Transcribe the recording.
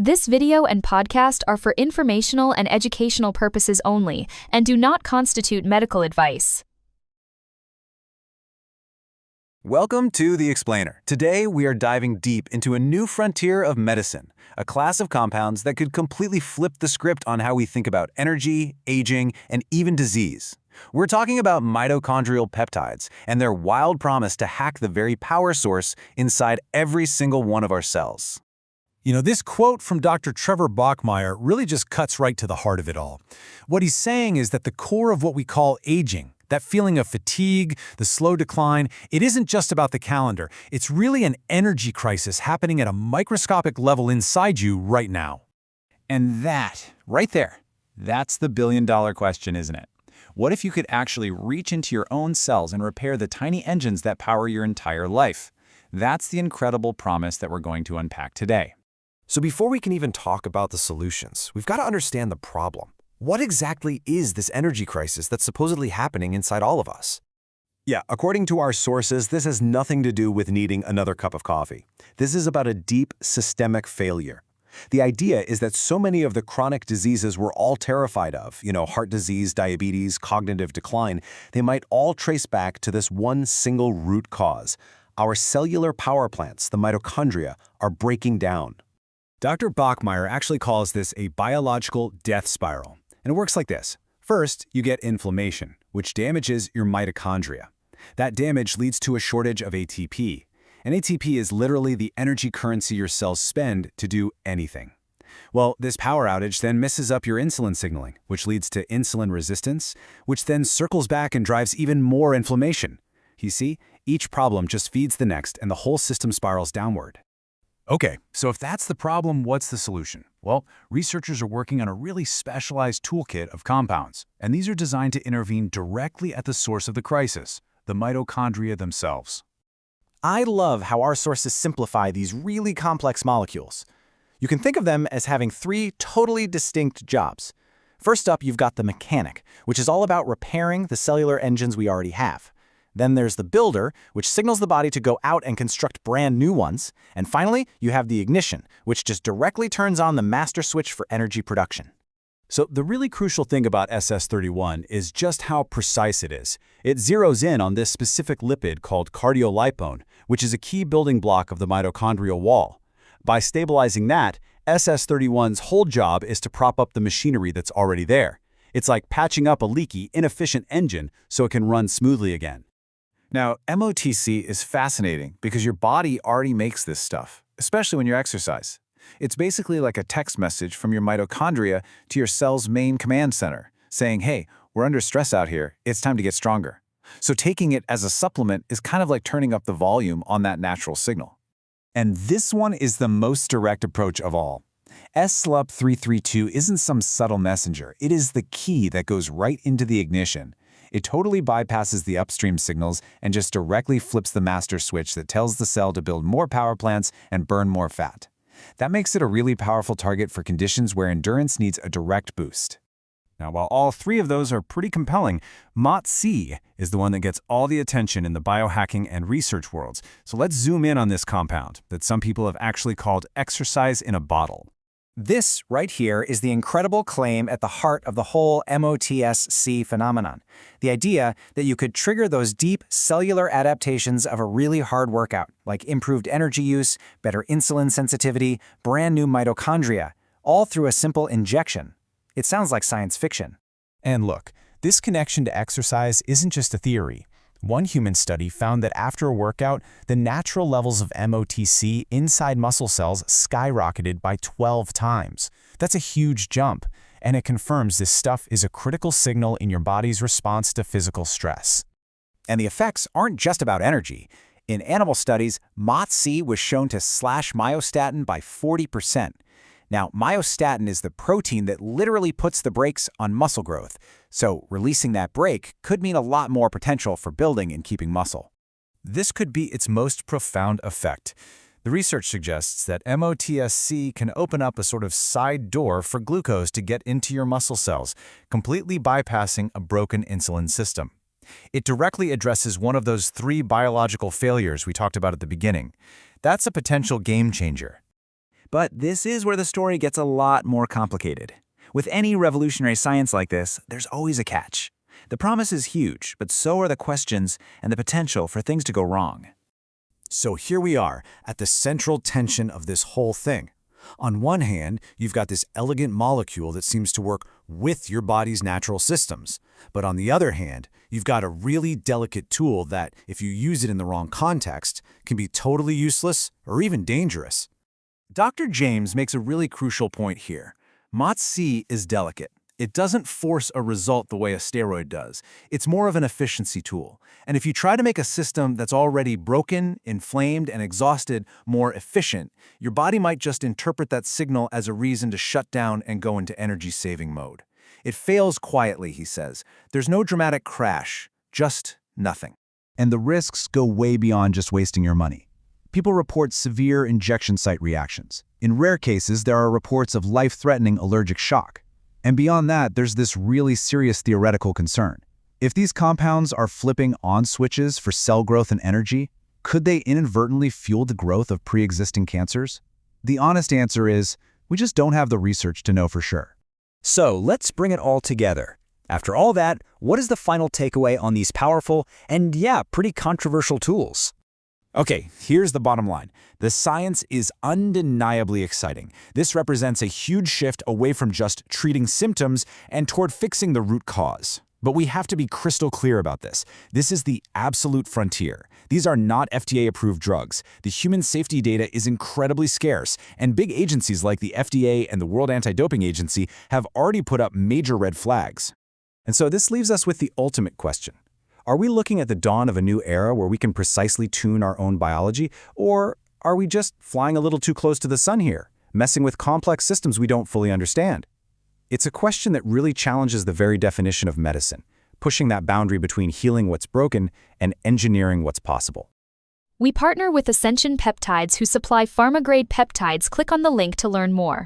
This video and podcast are for informational and educational purposes only and do not constitute medical advice. Welcome to The Explainer. Today, we are diving deep into a new frontier of medicine, a class of compounds that could completely flip the script on how we think about energy, aging, and even disease. We're talking about mitochondrial peptides and their wild promise to hack the very power source inside every single one of our cells. You know, this quote from Dr. Trevor Bachmeyer really just cuts right to the heart of it all. What he's saying is that the core of what we call aging, that feeling of fatigue, the slow decline, it isn't just about the calendar. It's really an energy crisis happening at a microscopic level inside you right now. And that, right there, that's the billion-dollar question, isn't it? What if you could actually reach into your own cells and repair the tiny engines that power your entire life? That's the incredible promise that we're going to unpack today. So before we can even talk about the solutions, we've got to understand the problem. What exactly is this energy crisis that's supposedly happening inside all of us? Yeah, according to our sources, this has nothing to do with needing another cup of coffee. This is about a deep systemic failure. The idea is that so many of the chronic diseases we're all terrified of, heart disease, diabetes, cognitive decline, they might all trace back to this one single root cause. Our cellular power plants, the mitochondria, are breaking down. Dr. Bachmeyer actually calls this a biological death spiral. And it works like this. First, you get inflammation, which damages your mitochondria. That damage leads to a shortage of ATP. And ATP is literally the energy currency your cells spend to do anything. Well, this power outage then messes up your insulin signaling, which leads to insulin resistance, which then circles back and drives even more inflammation. You see, each problem just feeds the next and the whole system spirals downward. Okay, so if that's the problem, what's the solution? Well, researchers are working on a really specialized toolkit of compounds, and these are designed to intervene directly at the source of the crisis, the mitochondria themselves. I love how our sources simplify these really complex molecules. You can think of them as having three totally distinct jobs. First up, you've got the mechanic, which is all about repairing the cellular engines we already have. Then there's the builder, which signals the body to go out and construct brand new ones. And finally, you have the ignition, which just directly turns on the master switch for energy production. So the really crucial thing about SS31 is just how precise it is. It zeroes in on this specific lipid called cardiolipone, which is a key building block of the mitochondrial wall. By stabilizing that, SS31's whole job is to prop up the machinery that's already there. It's like patching up a leaky, inefficient engine so it can run smoothly again. Now, MOTS-c is fascinating because your body already makes this stuff, especially when you exercise. It's basically like a text message from your mitochondria to your cell's main command center, saying, hey, we're under stress out here, it's time to get stronger. So taking it as a supplement is kind of like turning up the volume on that natural signal. And this one is the most direct approach of all. SLUP332 isn't some subtle messenger, it is the key that goes right into the ignition. It totally bypasses the upstream signals and just directly flips the master switch that tells the cell to build more power plants and burn more fat. That makes it a really powerful target for conditions where endurance needs a direct boost. Now, while all three of those are pretty compelling, MOTS-c is the one that gets all the attention in the biohacking and research worlds. So let's zoom in on this compound that some people have actually called exercise in a bottle. This right here is the incredible claim at the heart of the whole MOTS-c phenomenon. The idea that you could trigger those deep cellular adaptations of a really hard workout, like improved energy use, better insulin sensitivity, brand new mitochondria, all through a simple injection. It sounds like science fiction. And look, this connection to exercise isn't just a theory. One human study found that after a workout, the natural levels of MOTS-c inside muscle cells skyrocketed by 12 times. That's a huge jump, and it confirms this stuff is a critical signal in your body's response to physical stress. And the effects aren't just about energy. In animal studies, MOTS-c was shown to slash myostatin by 40%. Now, myostatin is the protein that literally puts the brakes on muscle growth, so releasing that brake could mean a lot more potential for building and keeping muscle. This could be its most profound effect. The research suggests that MOTS-c can open up a sort of side door for glucose to get into your muscle cells, completely bypassing a broken insulin system. It directly addresses one of those three biological failures we talked about at the beginning. That's a potential game changer. But this is where the story gets a lot more complicated. With any revolutionary science like this, there's always a catch. The promise is huge, but so are the questions and the potential for things to go wrong. So here we are, at the central tension of this whole thing. On one hand, you've got this elegant molecule that seems to work with your body's natural systems. But on the other hand, you've got a really delicate tool that, if you use it in the wrong context, can be totally useless or even dangerous. Dr. James makes a really crucial point here. MOTS-c is delicate. It doesn't force a result the way a steroid does. It's more of an efficiency tool. And if you try to make a system that's already broken, inflamed, and exhausted more efficient, your body might just interpret that signal as a reason to shut down and go into energy-saving mode. It fails quietly, he says. There's no dramatic crash, just nothing. And the risks go way beyond just wasting your money. People report severe injection site reactions. In rare cases, there are reports of life-threatening allergic shock. And beyond that, there's this really serious theoretical concern. If these compounds are flipping on switches for cell growth and energy, could they inadvertently fuel the growth of pre-existing cancers? The honest answer is, we just don't have the research to know for sure. So let's bring it all together. After all that, what is the final takeaway on these powerful and, pretty controversial tools? Okay, here's the bottom line. The science is undeniably exciting. This represents a huge shift away from just treating symptoms and toward fixing the root cause. But we have to be crystal clear about this. This is the absolute frontier. These are not FDA-approved drugs. The human safety data is incredibly scarce, and big agencies like the FDA and the World Anti-Doping Agency have already put up major red flags. And so this leaves us with the ultimate question. Are we looking at the dawn of a new era where we can precisely tune our own biology, or are we just flying a little too close to the sun here, messing with complex systems we don't fully understand? It's a question that really challenges the very definition of medicine, pushing that boundary between healing what's broken and engineering what's possible. We partner with Ascension Peptides, who supply pharma-grade peptides. Click on the link to learn more.